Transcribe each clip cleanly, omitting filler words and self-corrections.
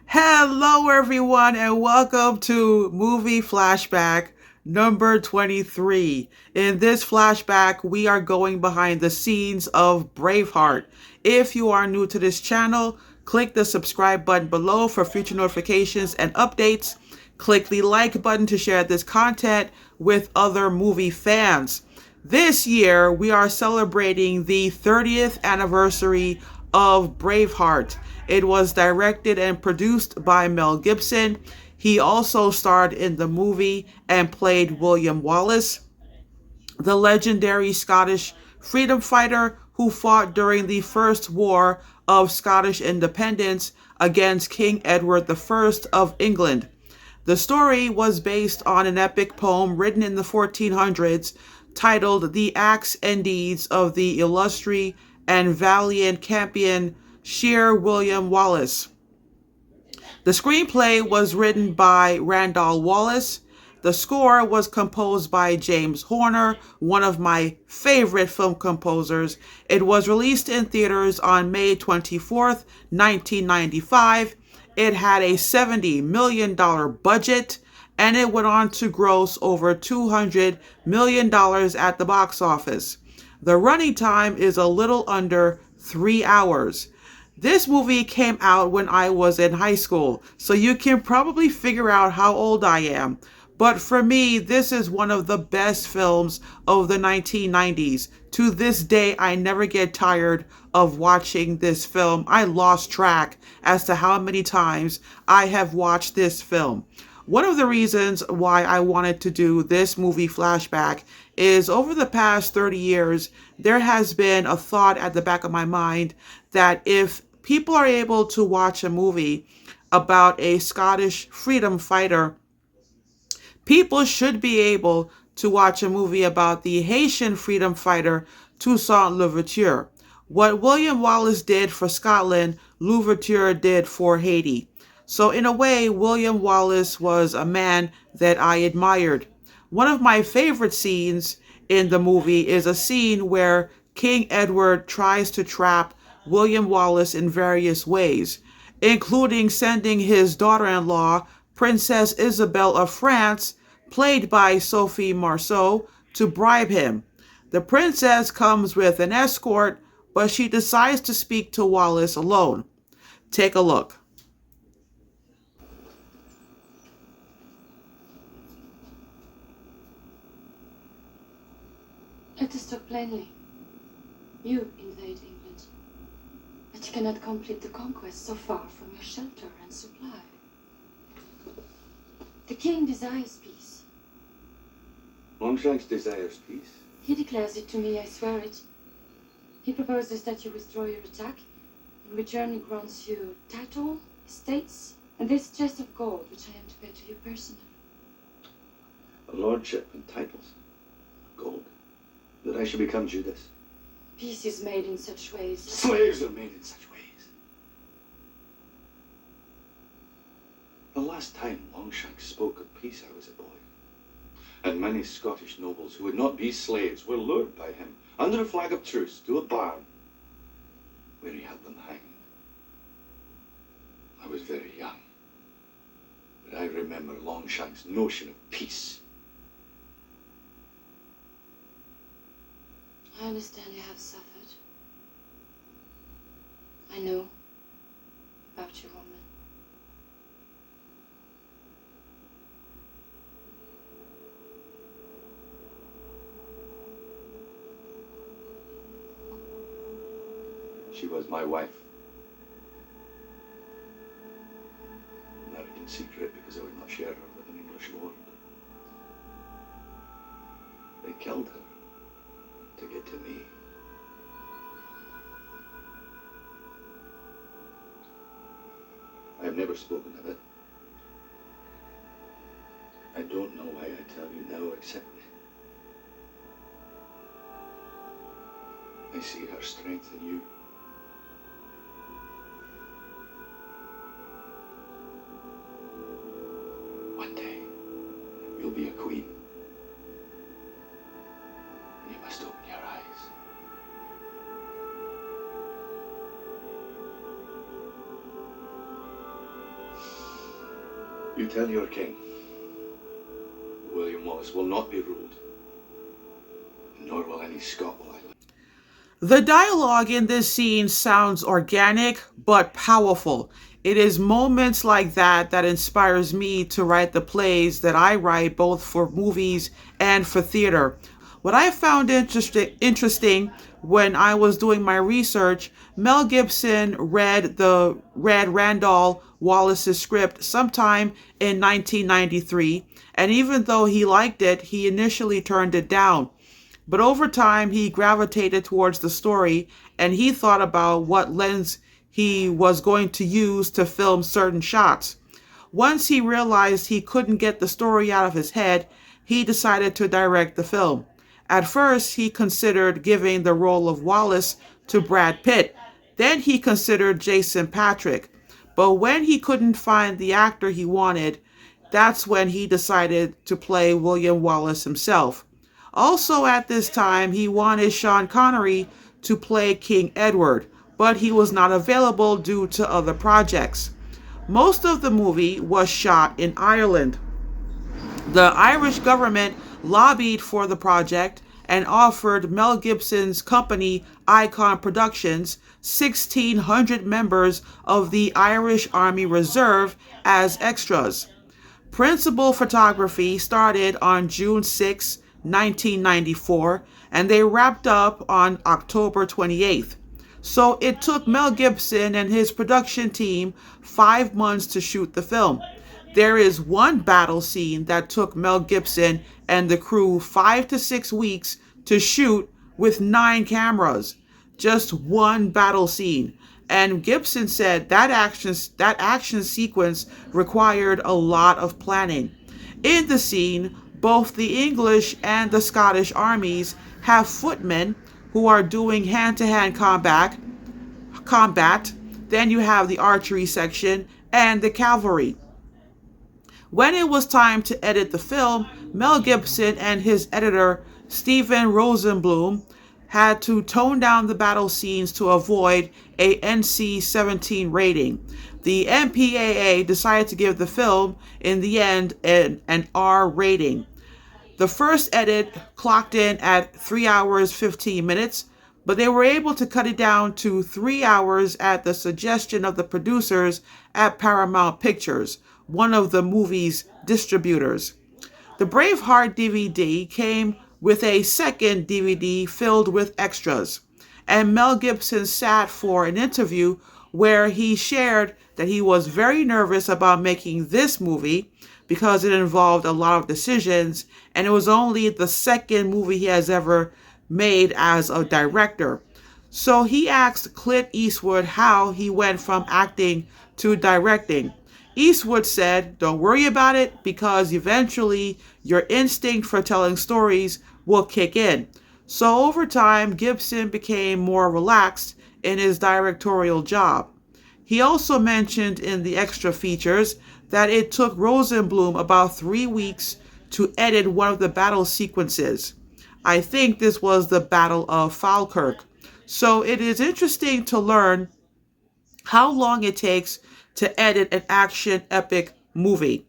Hello, everyone, and welcome to Movie Flashback number 23. In this flashback, we are going behind the scenes of Braveheart. If you are new to this channel, click the subscribe button below for future notifications and updates. Click the like button to share this content with other movie fans. This year, we are celebrating the 30th anniversary of Braveheart. It was directed and produced by Mel Gibson. He also starred in the movie and played William Wallace, the legendary Scottish freedom fighter who fought during the First War of Scottish Independence against King Edward I of England. The story was based on an epic poem written in the 1400s titled The Acts and Deeds of the Illustrious and Valiant Champion Sir William Wallace. The screenplay was written by Randall Wallace. The score was composed by James Horner, one of my favorite film composers. It was released in theaters on May 24th, 1995. It had a $70 million budget, and it went on to gross over $200 million at the box office. The running time is a little under 3 hours. This movie came out when I was in high school, so you can probably figure out how old I am. But for me, this is one of the best films of the 1990s. To this day, I never get tired of watching this film. I lost track as to how many times I have watched this film. One of the reasons why I wanted to do this movie flashback is over the past 30 years, there has been a thought at the back of my mind that if people are able to watch a movie about a Scottish freedom fighter, people should be able to watch a movie about the Haitian freedom fighter Toussaint Louverture. What William Wallace did for Scotland, Louverture did for Haiti. So in a way, William Wallace was a man that I admired. One of my favorite scenes in the movie is a scene where King Edward tries to trap William Wallace in various ways, including sending his daughter-in-law, Princess Isabel of France, played by Sophie Marceau, to bribe him. The princess comes with an escort, but she decides to speak to Wallace alone. Take a look. Let us talk plainly. You invade England, but you cannot complete the conquest so far from your shelter and supply. The king desires peace. Longshanks desires peace. He declares it to me, I swear it. He proposes that you withdraw your attack. In return, he grants you title, estates, and this chest of gold, which I am to pay to you personally. A lordship and titles. Gold. That I should become Judas. Peace is made in such ways. Slaves are made in such ways. The last time Longshanks spoke of peace, I was a boy. And many Scottish nobles who would not be slaves were lured by him under a flag of truce to a barn where he had them hanged. I was very young, but I remember Longshanks' notion of peace. I understand you have suffered. I know about your woman. She was my wife. Married in secret because I would not share her with an English lord. They killed her to get to me. I have never spoken of it. I don't know why I tell you now, except I see her strength in you. One day, you'll be a queen. You must open your eyes. You tell your king, William Wallace will not be ruled, nor will any Scot will I live. The dialogue in this scene sounds organic but powerful. It is moments like that that inspires me to write the plays that I write both for movies and for theater. What I found interesting when I was doing my research, Mel Gibson read Randall Wallace's script sometime in 1993, and even though he liked it, he initially turned it down. But over time, he gravitated towards the story and he thought about what lens he was going to use to film certain shots. Once he realized he couldn't get the story out of his head, he decided to direct the film. At first, he considered giving the role of Wallace to Brad Pitt. Then he considered Jason Patric. But when he couldn't find the actor he wanted, that's when he decided to play William Wallace himself. Also at this time, he wanted Sean Connery to play King Edward, but he was not available due to other projects. Most of the movie was shot in Ireland. The Irish government lobbied for the project and offered Mel Gibson's company Icon Productions 1,600 members of the Irish Army Reserve as extras. Principal photography started on June 6, 1994, and they wrapped up on October 28th. So it took Mel Gibson and his production team 5 months to shoot the film. There is one battle scene that took Mel Gibson and the crew 5 to 6 weeks to shoot with 9 cameras. Just one battle scene. And Gibson said that action sequence required a lot of planning. In the scene, both the English and the Scottish armies have footmen who are doing hand-to-hand combat. Then you have the archery section and the cavalry. When it was time to edit the film, Mel Gibson and his editor, Stephen Rosenblum, had to tone down the battle scenes to avoid a NC-17 rating. The MPAA decided to give the film, in the end, an R rating. The first edit clocked in at 3 hours 15 minutes, but they were able to cut it down to 3 hours at the suggestion of the producers at Paramount Pictures, one of the movie's distributors. The Braveheart DVD came with a second DVD filled with extras, and Mel Gibson sat for an interview where he shared that he was very nervous about making this movie because it involved a lot of decisions, and it was only the second movie he has ever made as a director. So he asked Clint Eastwood how he went from acting to directing. Eastwood said, "Don't worry about it because eventually your instinct for telling stories will kick in." So over time, Gibson became more relaxed in his directorial job. He also mentioned in the extra features that it took Rosenblum about 3 weeks to edit one of the battle sequences. I think this was the Battle of Falkirk. So it is interesting to learn how long it takes to edit an action epic movie.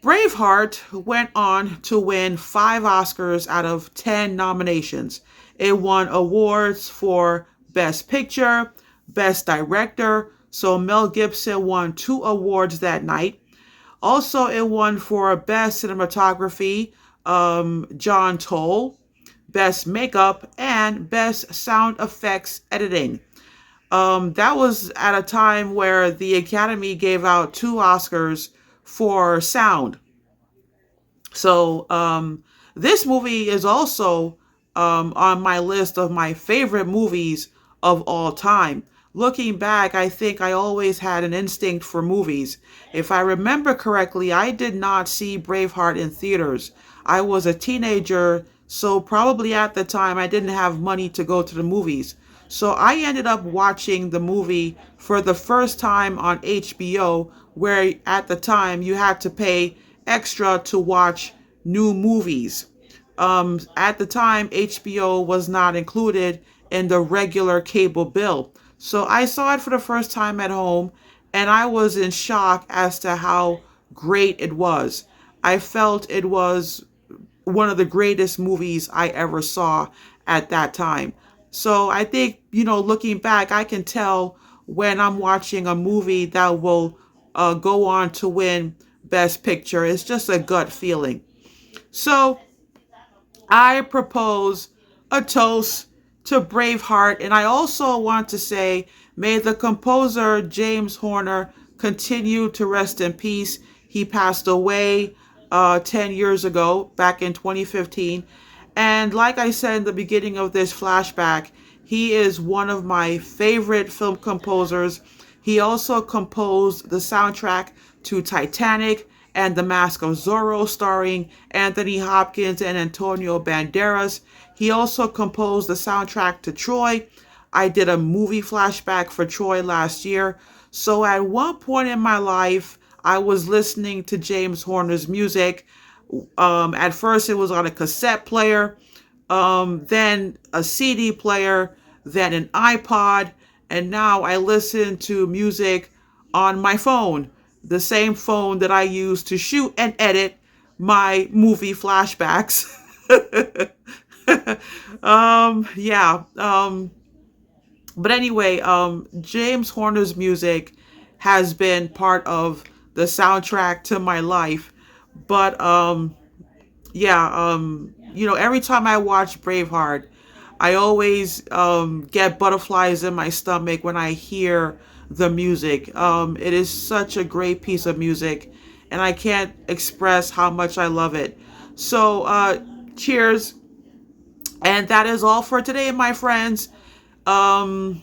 Braveheart went on to win 5 Oscars out of 10 nominations. It won awards for Best Picture, Best Director, so Mel Gibson won 2 awards that night. Also, it won for Best Cinematography, John Toll, Best Makeup, and Best Sound Effects Editing. That was at a time where the Academy gave out 2 Oscars for sound. So this movie is also on my list of my favorite movies of all time. Looking back, I think I always had an instinct for movies. If I remember correctly, I did not see Braveheart in theaters. I was a teenager, so probably at the time I didn't have money to go to the movies. So I ended up watching the movie for the first time on HBO, where at the time you had to pay extra to watch new movies. At the time, HBO was not included in the regular cable bill. So I saw it for the first time at home, and I was in shock as to how great it was. I felt it was one of the greatest movies I ever saw at that time. So I think, looking back, I can tell when I'm watching a movie that will go on to win Best Picture. It's just a gut feeling. So I propose a toast to Braveheart, and I also want to say, may the composer James Horner continue to rest in peace. He passed away 10 years ago, back in 2015. And like I said in the beginning of this flashback, he is one of my favorite film composers. He also composed the soundtrack to Titanic and The Mask of Zorro, starring Anthony Hopkins and Antonio Banderas. He also composed the soundtrack to Troy. I did a movie flashback for Troy last year. So at one point in my life, I was listening to James Horner's music. At first, it was on a cassette player, then a CD player, then an iPod, and now I listen to music on my phone, the same phone that I use to shoot and edit my movie flashbacks. Yeah. But anyway, James Horner's music has been part of the soundtrack to my life. But yeah, every time I watch Braveheart, I always get butterflies in my stomach when I hear the music. It is such a great piece of music, and I can't express how much I love it. So, cheers. And that is all for today, my friends. Um,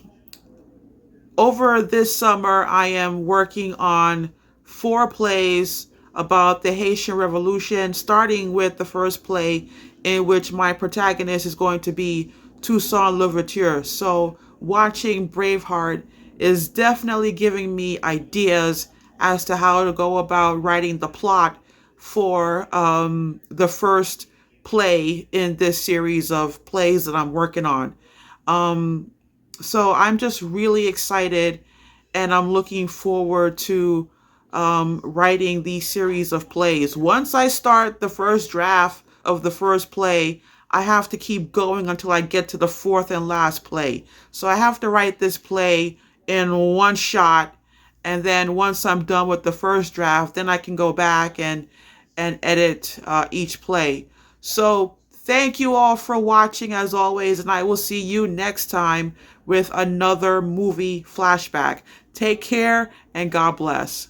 Over this summer, I am working on 4 plays about the Haitian Revolution, starting with the first play in which my protagonist is going to be Toussaint Louverture. So watching Braveheart is definitely giving me ideas as to how to go about writing the plot for the first play in this series of plays that I'm working on. Um, so I'm just really excited, and I'm looking forward to writing these series of plays. Once I start the first draft of the first play, I have to keep going until I get to the fourth and last play. So I have to write this play in one shot, and then once I'm done with the first draft, then I can go back and edit each play. So thank you all for watching as always, and I will see you next time with another movie flashback. Take care and God bless.